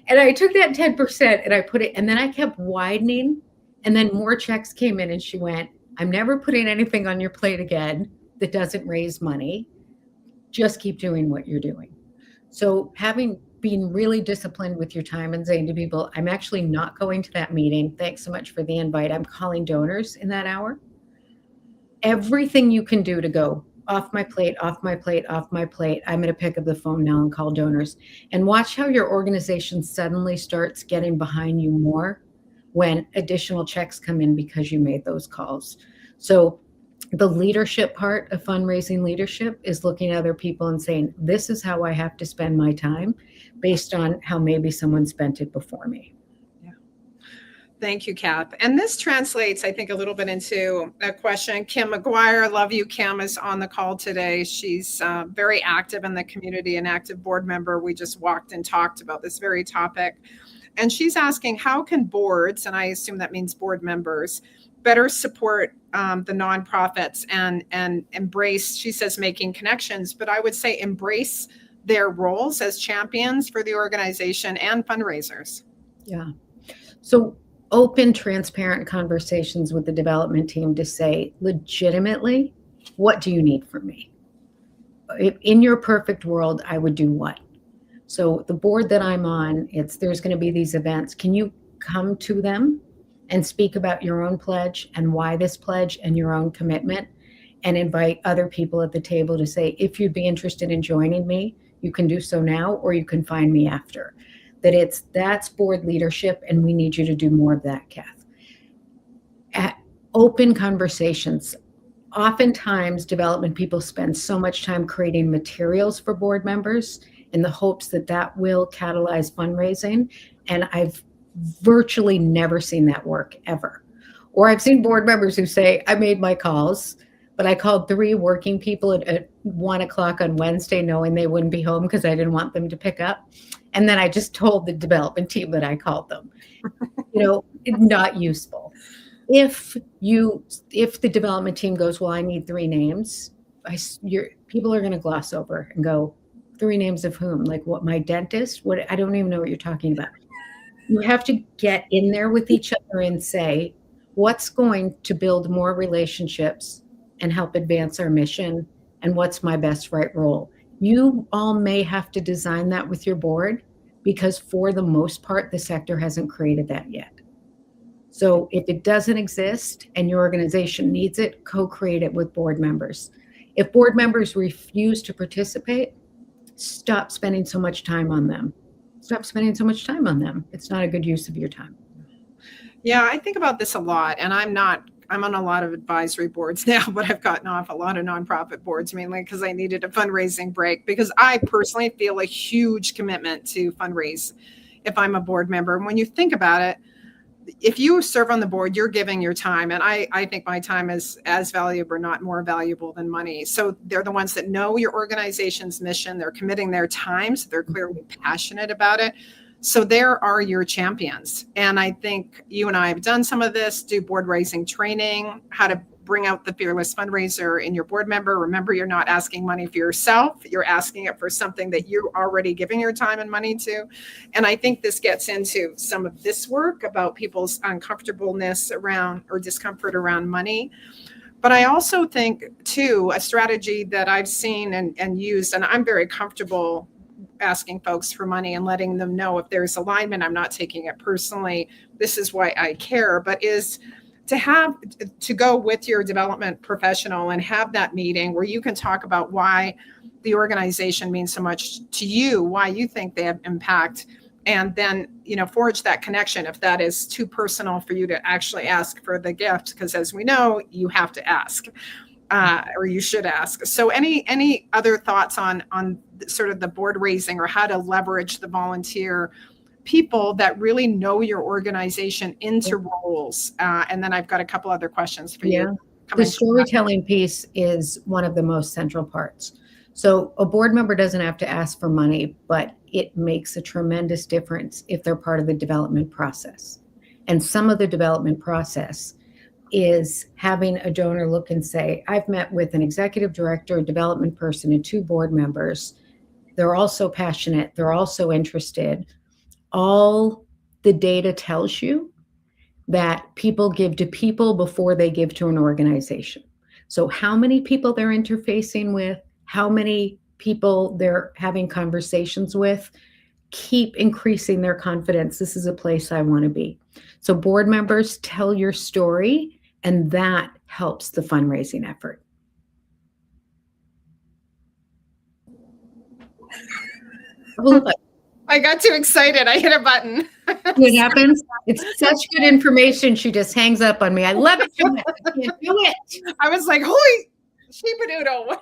And I took that 10% and I put it, and then I kept widening. And then more checks came in and she went, I'm never putting anything on your plate again that doesn't raise money. Just keep doing what you're doing. So being really disciplined with your time and saying to people, I'm actually not going to that meeting. Thanks so much for the invite. I'm calling donors in that hour. Everything you can do to go off my plate, off my plate, off my plate. I'm going to pick up the phone now and call donors, and watch how your organization suddenly starts getting behind you more when additional checks come in because you made those calls. So the leadership part of fundraising leadership is looking at other people and saying, this is how I have to spend my time based on how maybe someone spent it before me. Yeah. Thank you, Kath. And this translates, I think, a little bit into a question. Kim McGuire, love you. Kim is on the call today. She's very active in the community, an active board member. We just walked and talked about this very topic. And she's asking, how can boards, and I assume that means board members, better support the nonprofits and embrace, she says, making connections, but I would say embrace their roles as champions for the organization and fundraisers. Yeah. So open, transparent conversations with the development team to say, legitimately, what do you need from me? In your perfect world, I would do what? So the board that I'm on, there's going to be these events. Can you come to them and speak about your own pledge and why this pledge and your own commitment, and invite other people at the table to say, if you'd be interested in joining me, you can do so now, or you can find me after. That's board leadership, and we need you to do more of that, Kath. Open conversations. Oftentimes, development people spend so much time creating materials for board members in the hopes that will catalyze fundraising, and I've virtually never seen that work ever. Or I've seen board members who say, I made my calls, but I called 3 working people at 1:00 on Wednesday, knowing they wouldn't be home because I didn't want them to pick up. And then I just told the development team that I called them. Not useful. If the development team goes, well, I need 3 names, people are going to gloss over and go, 3 names of whom? Like what, my dentist? What? I don't even know what you're talking about. You have to get in there with each other and say, what's going to build more relationships and help advance our mission, and what's my best right role? You all may have to design that with your board, because for the most part, the sector hasn't created that yet. So if it doesn't exist and your organization needs it, co-create it with board members. If board members refuse to participate, stop spending so much time on them. stop spending so much time on them. It's not a good use of your time. Yeah, I think about this a lot, and I'm on a lot of advisory boards now, but I've gotten off a lot of nonprofit boards mainly because I needed a fundraising break, because I personally feel a huge commitment to fundraise if I'm a board member. And when you think about it, if you serve on the board, you're giving your time. And I think my time is as valuable or not more valuable than money. So they're the ones that know your organization's mission. They're committing their time. So they're clearly passionate about it. So there are your champions. And I think you and I have done some of this, do board raising training, how to bring out the fearless fundraiser in your board member. Remember, you're not asking money for yourself. You're asking it for something that you're already giving your time and money to. And I think this gets into some of this work about people's uncomfortableness around or discomfort around money. But I also think, too, a strategy that I've seen and used, and I'm very comfortable asking folks for money and letting them know if there's alignment, I'm not taking it personally. This is why I care, but is to go with your development professional and have that meeting where you can talk about why the organization means so much to you, why you think they have impact, and then, forge that connection if that is too personal for you to actually ask for the gift, because as we know, you have to ask. Or you should ask. So any other thoughts on sort of the board raising or how to leverage the volunteer people that really know your organization into roles? And then I've got a couple other questions for you. The storytelling piece is one of the most central parts. So a board member doesn't have to ask for money, but it makes a tremendous difference if they're part of the development process. And some of the development process is having a donor look and say, I've met with an executive director, a development person, and 2 board members. They're also passionate. They're also interested. All the data tells you that people give to people before they give to an organization. So how many people they're interfacing with, how many people they're having conversations with, keep increasing their confidence. This is a place I want to be. So board members, tell your story, and that helps the fundraising effort. I got too excited. I hit a button. It happens. It's such good information. She just hangs up on me. I love it. I can't do it. I was like, holy sheepadoodle.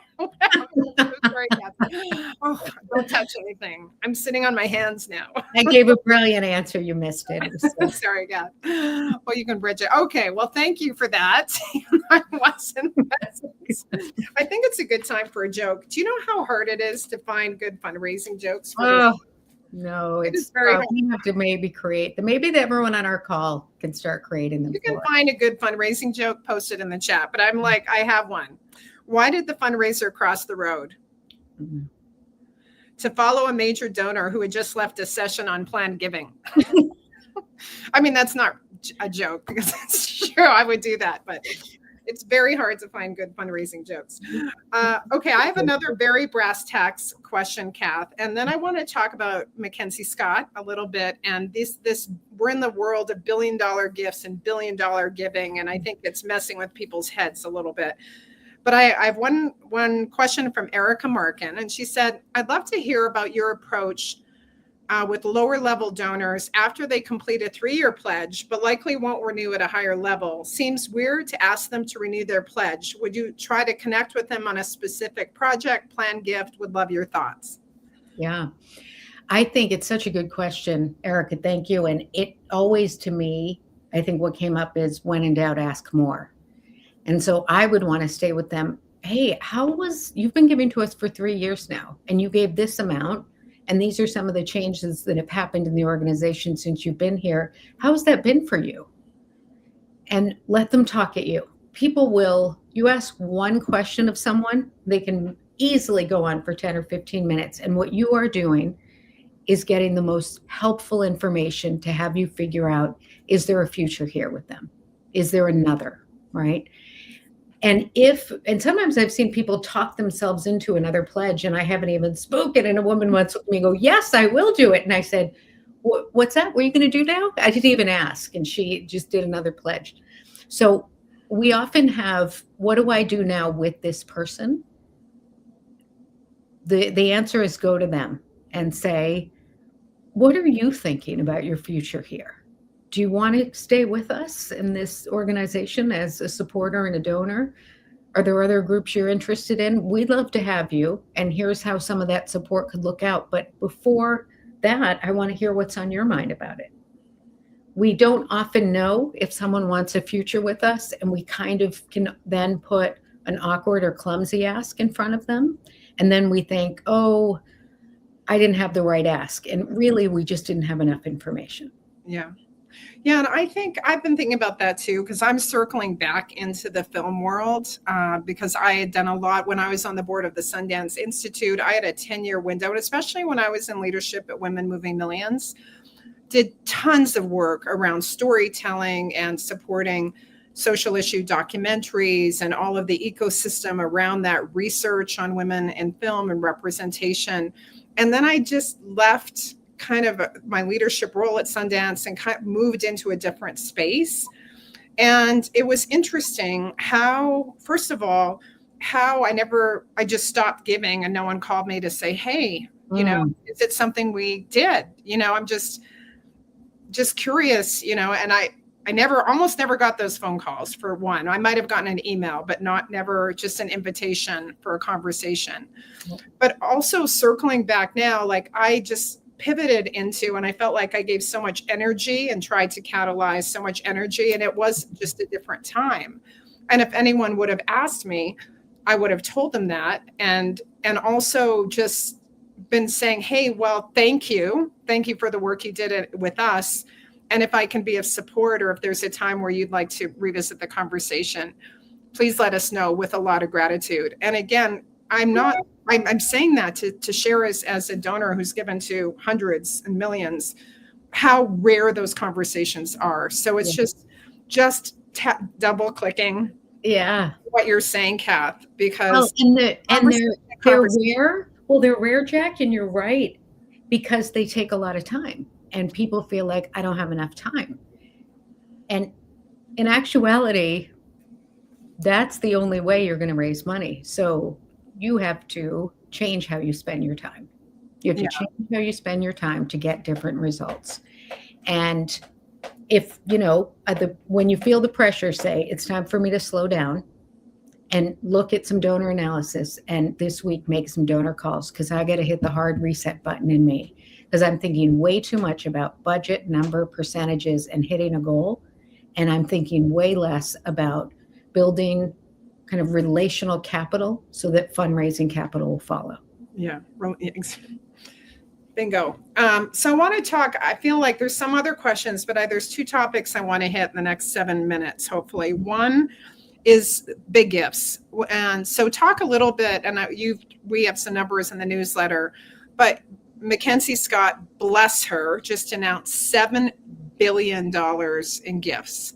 Oh, don't touch anything. I'm sitting on my hands now. I gave a brilliant answer. You missed it. Sorry, God. Well, you can bridge it. Okay. Well, thank you for that. I think it's a good time for a joke. Do you know how hard it is to find good fundraising jokes? No, it's very hard. We have to maybe everyone on our call can start creating them. You can find a good fundraising joke, post it in the chat. But I'm like, I have one. Why did the fundraiser cross the road? Mm-hmm. To follow a major donor who had just left a session on planned giving. I mean, that's not a joke because it's true. I would do that, but it's very hard to find good fundraising jokes. Okay, I have another very brass tacks question, Kath, and then I want to talk about Mackenzie Scott a little bit. And this we're in the world of $1 billion gifts and $1 billion giving, and I think it's messing with people's heads a little bit. But I have one question from Erica Markin, and she said, I'd love to hear about your approach with lower level donors after they complete a 3-year pledge, but likely won't renew at a higher level. Seems weird to ask them to renew their pledge. Would you try to connect with them on a specific project, plan, gift? Would love your thoughts. Yeah, I think it's such a good question, Erica. Thank you. And it always, to me, I think what came up is when in doubt, ask more. And so I would want to stay with them. Hey, you've been giving to us for 3 years now, and you gave this amount, and these are some of the changes that have happened in the organization since you've been here. How has that been for you? And let them talk at you. You ask one question of someone, they can easily go on for 10 or 15 minutes. And what you are doing is getting the most helpful information to have you figure out, is there a future here with them? Is there another, right? And sometimes I've seen people talk themselves into another pledge and I haven't even spoken. And a woman once looked at me and go, yes, I will do it. And I said, what's that? What are you going to do now? I didn't even ask. And she just did another pledge. So we often have, what do I do now with this person? The answer is go to them and say, what are you thinking about your future here? Do you want to stay with us in this organization as a supporter and a donor? Are there other groups you're interested in? We'd love to have you. And here's how some of that support could look out. But before that, I want to hear what's on your mind about it. We don't often know if someone wants a future with us, and we kind of can then put an awkward or clumsy ask in front of them. And then we think, oh, I didn't have the right ask. And really, we just didn't have enough information. Yeah. Yeah, and I think I've been thinking about that too, because I'm circling back into the film world because I had done a lot when I was on the board of the Sundance Institute. I had a 10-year window, and especially when I was in leadership at Women Moving Millions, did tons of work around storytelling and supporting social issue documentaries and all of the ecosystem around that research on women in film and representation. And then I just left kind of my leadership role at Sundance and kind of moved into a different space. And it was interesting how, first of all, how I just stopped giving and no one called me to say, hey, is it something we did? I'm just curious, and I almost never got those phone calls. For one, I might've gotten an email, but never just an invitation for a conversation. But also circling back now, like I just pivoted into, and I felt like I gave so much energy and tried to catalyze so much energy, and it was just a different time. And if anyone would have asked me, I would have told them that, and also just been saying, hey, well, thank you for the work you did with us. And if I can be of support, or if there's a time where you'd like to revisit the conversation, please let us know, with a lot of gratitude. And again, I'm saying that to share as a donor who's given to hundreds and millions, how rare those conversations are. So it's just double clicking. Yeah. What you're saying, Kath, because they're rare. Well, they're rare, Jack, and you're right, because they take a lot of time and people feel like I don't have enough time. And in actuality, that's the only way you're going to raise money. So you have to change how you spend your time. You have to change how you spend your time to get different results. And if, when you feel the pressure, say, it's time for me to slow down and look at some donor analysis, and this week make some donor calls, because I got to hit the hard reset button in me, because I'm thinking way too much about budget, number, percentages, and hitting a goal. And I'm thinking way less about building kind of relational capital so that fundraising capital will follow. Yeah. Bingo. So I want to talk, I feel like there's some other questions, but there's two topics I want to hit in the next 7 minutes, hopefully. One is big gifts. And so talk a little bit, and we have some numbers in the newsletter, but Mackenzie Scott, bless her, just announced $7 billion in gifts,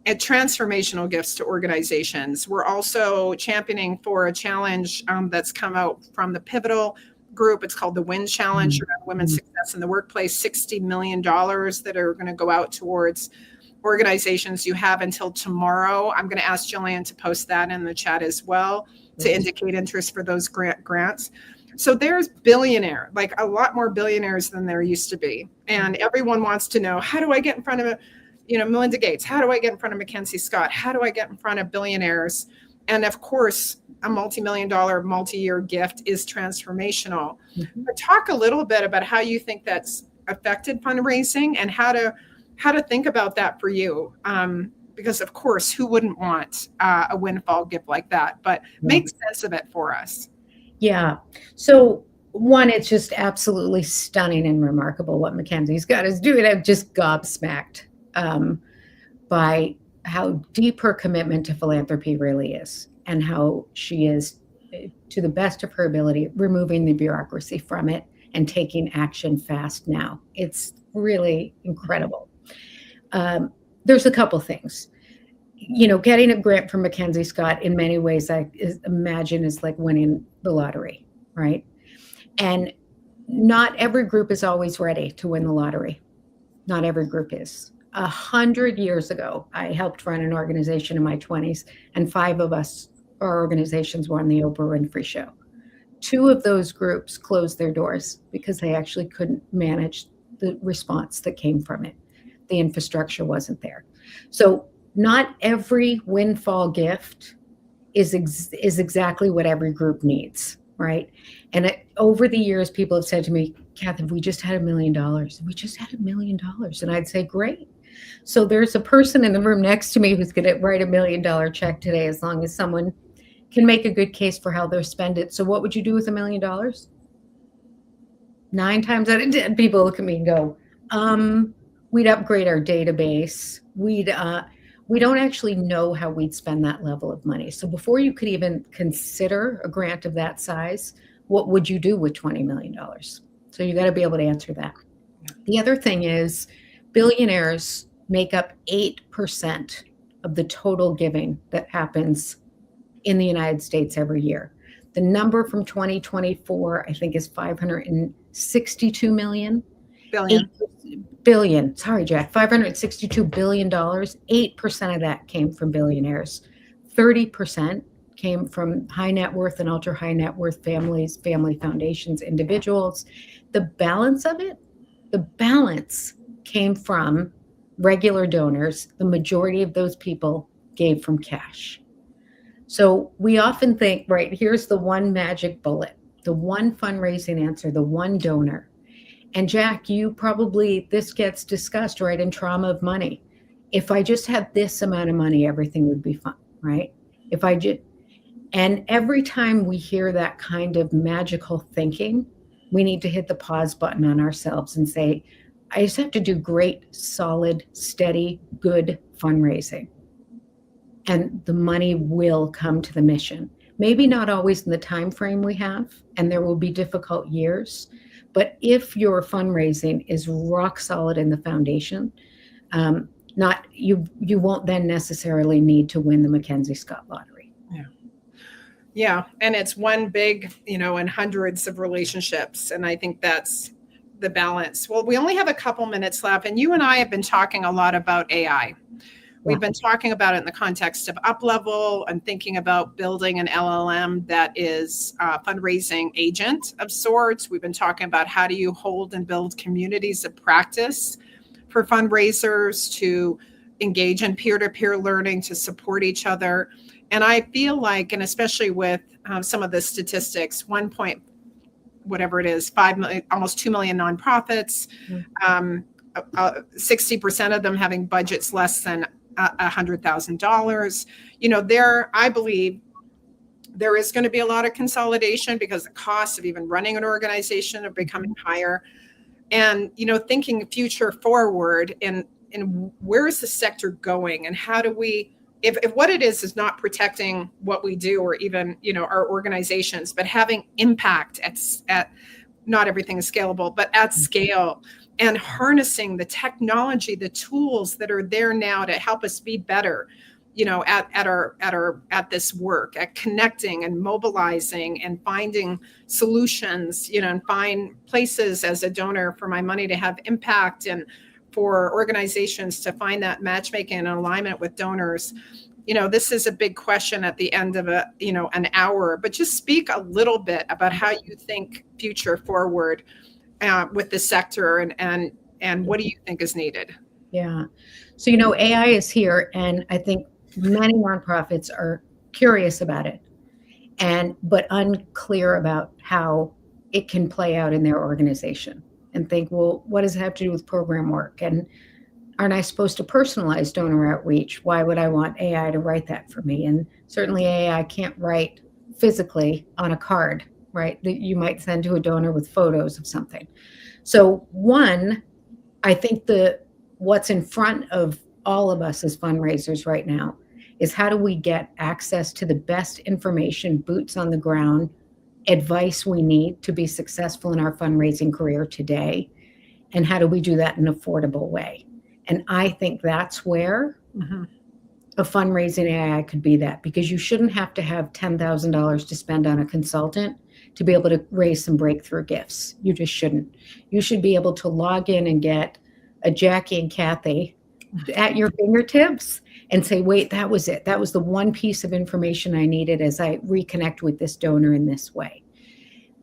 and transformational gifts to organizations. We're also championing for a challenge that's come out from the Pivotal group. It's called the WIN Challenge around women's success in the workplace, $60 million that are going to go out towards organizations. You have until tomorrow. I'm going to ask Jillian to post that in the chat as well to indicate interest for those grants. So there's billionaire, like a lot more billionaires than there used to be. And everyone wants to know, how do I get in front of Melinda Gates? How do I get in front of Mackenzie Scott? How do I get in front of billionaires? And of course, a multi-million-dollar, multi-year gift is transformational. But talk a little bit about how you think that's affected fundraising and how to think about that for you. Because of course, who wouldn't want a windfall gift like that? But make sense of it for us. Yeah. So one, it's just absolutely stunning and remarkable what Mackenzie Scott is doing. I'm just gobsmacked by how deep her commitment to philanthropy really is, and how she is, to the best of her ability, removing the bureaucracy from it and taking action fast now. It's really incredible. There's a couple things. Getting a grant from Mackenzie Scott in many ways, I imagine, is like winning the lottery, right? And not every group is always ready to win the lottery. Not every group is. 100 years ago, I helped run an organization in my 20s, and 5 of us, our organizations, were on the Oprah Winfrey Show. 2 of those groups closed their doors because they actually couldn't manage the response that came from it. The infrastructure wasn't there. So not every windfall gift is exactly what every group needs, right? And over the years, people have said to me, Kathy, we just had $1 million. We just had $1 million. And I'd say, great. So there's a person in the room next to me who's going to write $1 million check today, as long as someone can make a good case for how they'll spend it. So what would you do with $1 million? 9 times out of 10, people look at me and go, we'd upgrade our database. We don't actually know how we'd spend that level of money. So before you could even consider a grant of that size, what would you do with $20 million? So you got to be able to answer that. The other thing is billionaires make up 8% of the total giving that happens in the United States every year. The number from 2024, I think, is 562 million. Billion. Sorry, Jack. $562 billion. 8% of that came from billionaires. 30% came from high net worth and ultra high net worth families, family foundations, individuals. The balance of it, the balance came from regular donors. The majority of those people gave from cash. So we often think, right, here's the one magic bullet, the one fundraising answer, the one donor. And Jack, this gets discussed, right, in Trauma of Money. If I just had this amount of money, everything would be fine, right? And every time we hear that kind of magical thinking, we need to hit the pause button on ourselves and say, I just have to do great, solid, steady, good fundraising. And the money will come to the mission. Maybe not always in the time frame we have, and there will be difficult years. But if your fundraising is rock solid in the foundation, you won't then necessarily need to win the Mackenzie Scott lottery. Yeah. And it's one big, and hundreds of relationships. And I think that's the balance. Well, we only have a couple minutes left, and you and I have been talking a lot about AI. We've been talking about it in the context of UpLevel and thinking about building an LLM that is a fundraising agent of sorts. We've been talking about how do you hold and build communities of practice for fundraisers to engage in peer-to-peer learning, to support each other. And I feel like, and especially with some of the statistics, 5 million, almost 2 million nonprofits, 60% of them having budgets less than $100,000. I believe there is going to be a lot of consolidation because the costs of even running an organization are becoming higher. And, thinking future forward and where is the sector going, and how do we, if what it is not protecting what we do or even, our organizations, but having impact at not everything is scalable, but at scale, and harnessing the technology, the tools that are there now to help us be better, at this work, at connecting and mobilizing and finding solutions, and find places as a donor for my money to have impact, and for organizations to find that matchmaking and alignment with donors. This is a big question at the end of an hour, but just speak a little bit about how you think future forward with the sector, and what do you think is needed? Yeah. So, AI is here, and I think many nonprofits are curious about it, but unclear about how it can play out in their organization, and think, well, what does it have to do with program work? And aren't I supposed to personalize donor outreach? Why would I want AI to write that for me? And certainly AI can't write physically on a card, right, that you might send to a donor with photos of something. So one, I think what's in front of all of us as fundraisers right now is how do we get access to the best information, boots on the ground, advice we need to be successful in our fundraising career today, and how do we do that in an affordable way? And I think that's where a fundraising AI could be that, because you shouldn't have to have $10,000 to spend on a consultant to be able to raise some breakthrough gifts. You just shouldn't. You should be able to log in and get a Jacki and Kathy at your fingertips and say, wait, that was it. That was the one piece of information I needed as I reconnect with this donor in this way.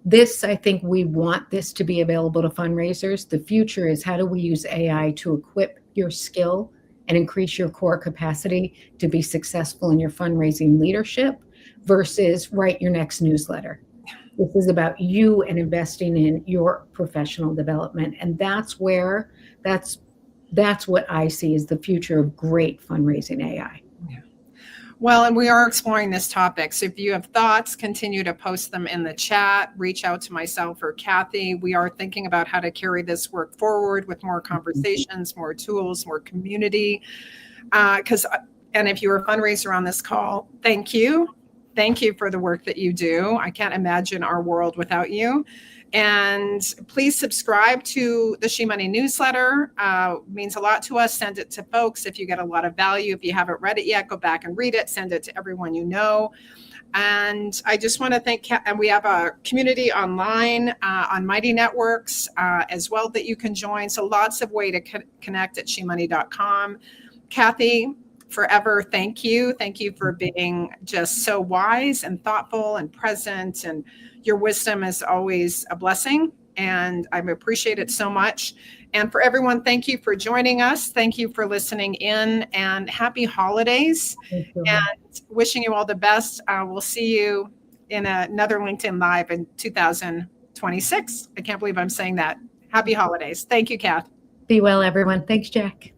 This, I think we want this to be available to fundraisers. The future is, how do we use AI to equip your skill and increase your core capacity to be successful in your fundraising leadership versus write your next newsletter. This is about you and investing in your professional development. And that's what I see as the future of great fundraising AI. Well, and we are exploring this topic. So if you have thoughts, continue to post them in the chat. Reach out to myself or Kathy. We are thinking about how to carry this work forward with more conversations, more tools, more community. And if you're a fundraiser on this call, thank you. Thank you for the work that you do. I can't imagine our world without you. And please subscribe to the She Money newsletter. Means a lot to us. Send it to folks if you get a lot of value. If you haven't read it yet, go back and read it. Send it to everyone you know. And I just want to thank, and we have a community online on Mighty Networks as well that you can join. So lots of way to connect at shemoney.com. Kathy, forever, thank you. Thank you for being just so wise and thoughtful and present, and your wisdom is always a blessing, and I appreciate it so much. And for everyone, thank you for joining us. Thank you for listening in, and happy holidays. And wishing you all the best. We'll see you in another LinkedIn Live in 2026. I can't believe I'm saying that. Happy holidays. Thank you, Kath. Be well, everyone. Thanks, Jack.